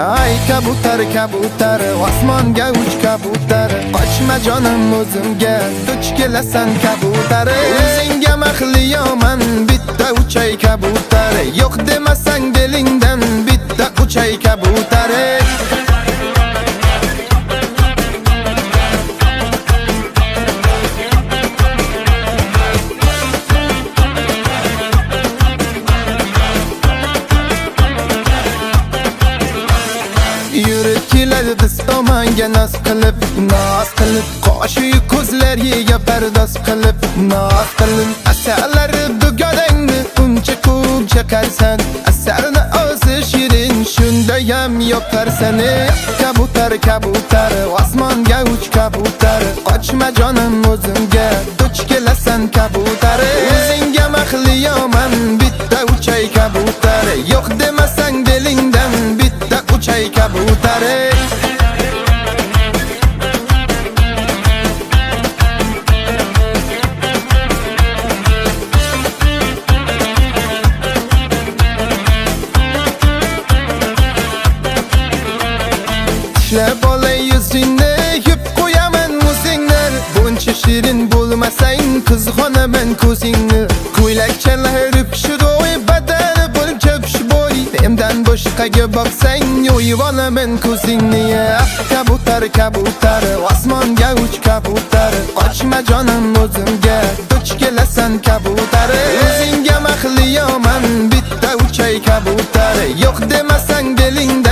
Ay kabutar kabutar osmonga uch kabutar ochma jonim o'zimga duch kelasan kabutar o'zingga mahliyoman bitta uchay kabutar yo'q demasang dilingdan bitta uchay kabutar Yurib keladi biz tomonga noz qilib qoshi ko'zlariga pardoz qilib noz qilib asarlari dugonangni uncha ko'p chaqarsan asarni o'zi shirin shundayam yoqarsan kabutar kabutar osmonga uch kabutar ochma jonim o'zimga duch kelasan kabutar o'zingga mahliyoman bitta uchay kabutar yo'q demasang dilingdan bitta uchay kabutar Tishlab olay yuzingni yeb qo'yaman o'zinglar buncha shirin bo'lmasang qizg'onaman ko'zingni ko'ylak chalar pishroy badani buncha xushbo'y mendan boshqaga boqsang yo'yib olaman ko'zingni kabutar kabutar osmonga uch kabutar ochma jonim o'zimga duch kelasan kabutar o'zingga mahliyoman bitta uchay kabutar yo'q demasang diling